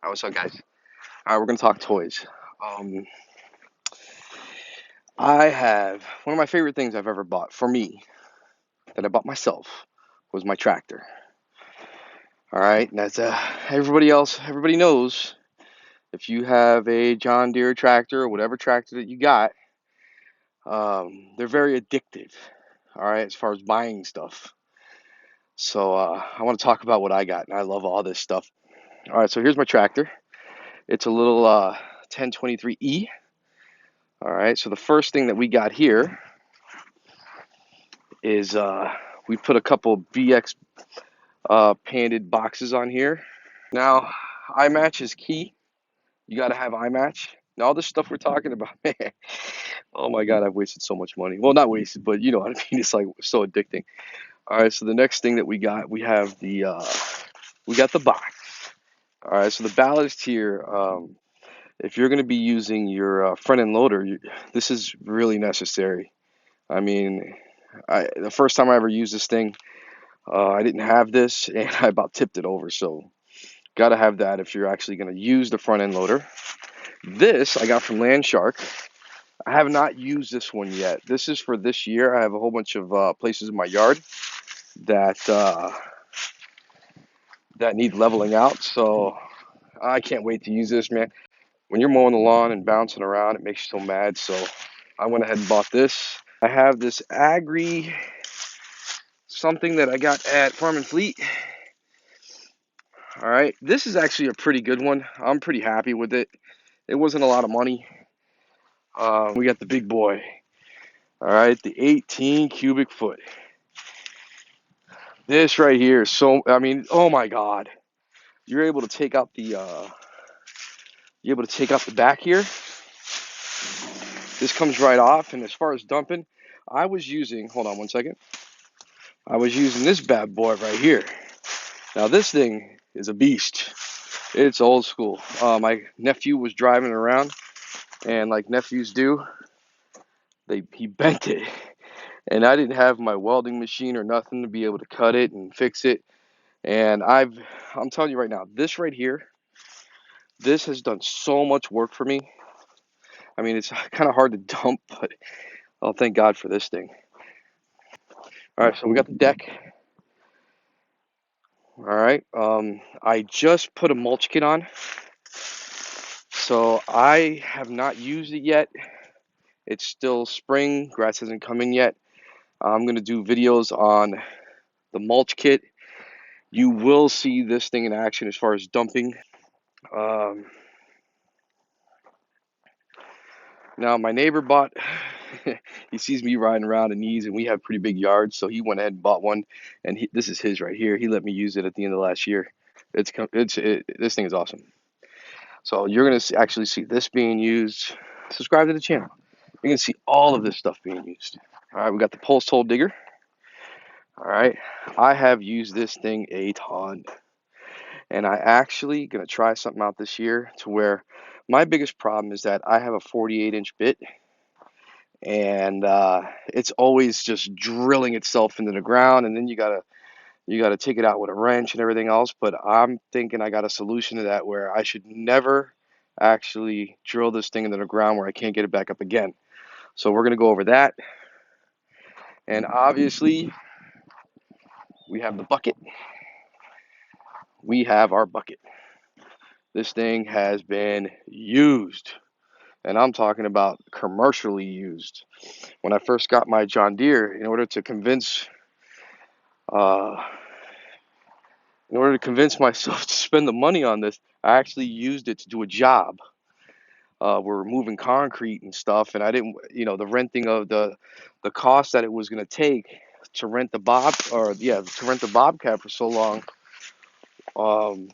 What's up, guys? All right, we're gonna talk toys. Um, I have one of my favorite things I've ever bought for me that I bought myself was my tractor. All right, and that's everybody else. Everybody knows if you have a John Deere tractor or whatever tractor that you got, they're very addictive. All right, as far as buying stuff. So I want to talk about what I got, and I love all this stuff. All right, so here's my tractor. It's a little 1023E. All right, so the first thing that we got here is we put a couple BX painted boxes on here. Now, iMatch is key. You got to have iMatch. Now, all this stuff we're talking about, man, oh my God, I've wasted so much money. Well, not wasted, but you know what I mean. It's like so addicting. All right, so the next thing that we have we got the box. All right, so the ballast here. If you're going to be using your front end loader, this is really necessary. I mean, the first time I ever used this thing, I didn't have this and I about tipped it over. So, got to have that if you're actually going to use the front end loader. This I got from Landshark. I have not used this one yet. This is for this year. I have a whole bunch of places in my yard that that need leveling out. So, I can't wait to use this, man. When you're mowing the lawn and bouncing around, it makes you so mad. So, I went ahead and bought this. I have this Agri something that I got at Farm and Fleet. All right, this is actually a pretty good one. I'm pretty happy with it. It wasn't a lot of money. We got the big boy. All right, the 18 cubic foot. This right here is so. I mean, oh my God, you're able to take out the back here. This comes right off. And as far as dumping, I was using. Hold on one second. I was using this bad boy right here. Now this thing is a beast. It's old school. My nephew was driving around, and like nephews do, he bent it, and I didn't have my welding machine or nothing to be able to cut it and fix it. And I'm telling you right now, this right here, this has done so much work for me. I mean, it's kind of hard to dump, but oh, thank God for this thing. All right, so we got the deck. All right, I just put a mulch kit on, so I have not used it yet. It's still spring, grass hasn't come in yet. I'm gonna do videos on the mulch kit. You will see this thing in action as far as dumping. Um, Now my neighbor bought. He sees me riding around in these, and we have pretty big yards, so he went ahead and bought one. And this is his right here. He let me use it at the end of last year. This thing is awesome. So you're gonna actually see this being used. Subscribe to the channel. You're gonna see all of this stuff being used. All right, we got the pulse hole digger. All right, I have used this thing a ton, and I actually gonna try something out this year to where my biggest problem is that I have a 48-inch bit, and it's always just drilling itself into the ground, and then you gotta take it out with a wrench and everything else. But I'm thinking I got a solution to that where I should never actually drill this thing into the ground where I can't get it back up again. So we're gonna go over that, and obviously we have the bucket. We have our bucket. This thing has been used, and I'm talking about commercially used. When I first got my John Deere, uh, in order to convince myself to spend the money on this, I actually used it to do a job. We're moving concrete and stuff, and I didn't, the renting of the cost that it was going to take to rent the to rent the Bobcat for so long, um,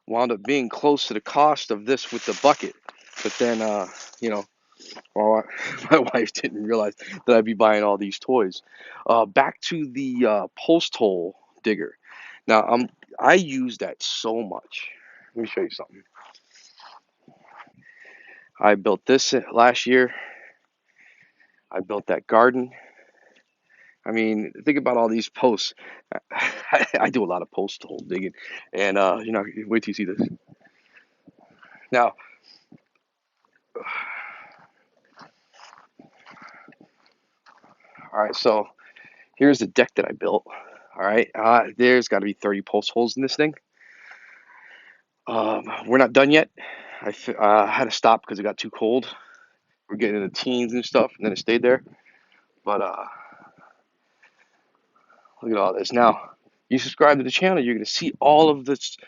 wound up being close to the cost of this with the bucket. But then, you know, well, my wife didn't realize that I'd be buying all these toys. Back to the post hole digger. Now, I use that so much. Let me show you something. I built this last year. I built that garden. I mean, think about all these posts. I do a lot of post hole digging, and wait till you see this. Now, all right, so here's the deck that I built. All right, there's got to be 30 post holes in this thing. We're not done yet. Had to stop because it got too cold. We're getting in the teens and stuff, and then it stayed there. But look at all this. Now, you subscribe to the channel, you're gonna see all of this,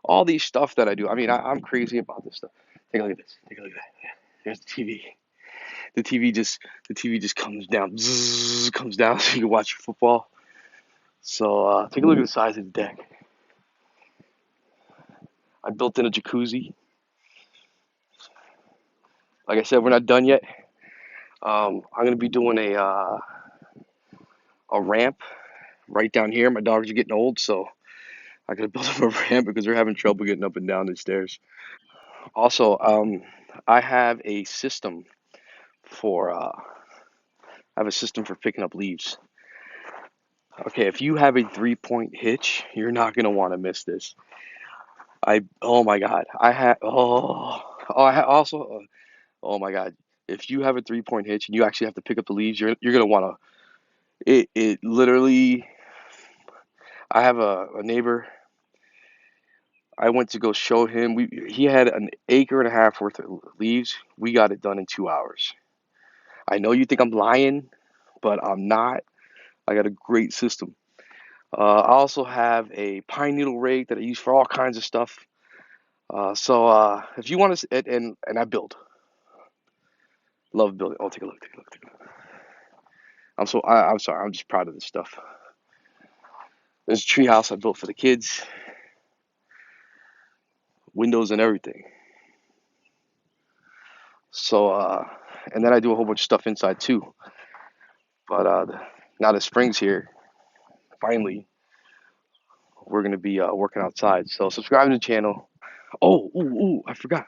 all these stuff that I do. I mean, I'm crazy about this stuff. Take a look at this. Take a look at that. There's the TV. The TV just the TV just comes down, zzz, comes down, so you can watch your football. So take a look at the size of the deck. I built in a jacuzzi. Like I said, we're not done yet. I'm gonna be doing a ramp right down here. My dogs are getting old, so I gotta build up a ramp because they're having trouble getting up and down the stairs. Also, I have a system for picking up leaves. Okay, if you have a 3-point hitch, you're not gonna want to miss this. Oh my God, I also oh my God, if you have a 3-point hitch and you actually have to pick up the leaves, you're gonna want to. It literally. I have a neighbor. I went to go show him. He had an acre and a half worth of leaves. We got it done in 2 hours. I know you think I'm lying, but I'm not. I got a great system. I also have a pine needle rake that I use for all kinds of stuff. So if you want to, and I build, love building. Oh, take a look, take a look, take a look. I'm sorry. I'm just proud of this stuff. There's a tree house I built for the kids, windows and everything. So and then I do a whole bunch of stuff inside too. But now that spring's here, finally, we're gonna be working outside. So subscribe to the channel. Oh, ooh, I forgot.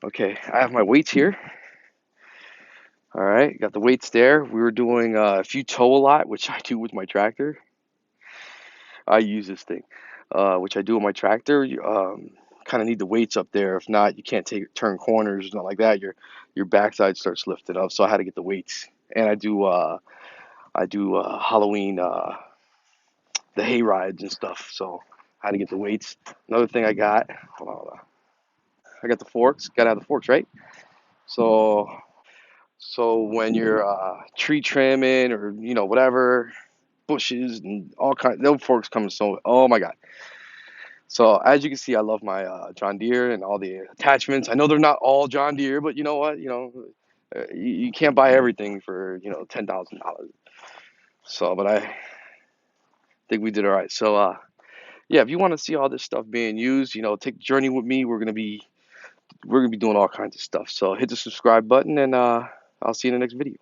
Okay, I have my weights here. All right, got the weights there. We were doing if you tow a lot, which I do with my tractor. I use this thing, which I do with my tractor. You kind of need the weights up there. If not, you can't turn corners, not like that. Your backside starts lifting up. So I had to get the weights, and I do Halloween the hay rides and stuff. So I had to get the weights. Another thing I got, hold on, I got the forks. Got to have the forks, right? So when you're tree trimming or whatever, bushes and all kinds, those forks come so. Oh my God. So as you can see, I love my John Deere and all the attachments. I know they're not all John Deere, but you know what? You can't buy everything for $10,000. So, but I think we did all right. So, yeah, if you want to see all this stuff being used, take the journey with me. We're gonna be doing all kinds of stuff. So hit the subscribe button, and I'll see you in the next video.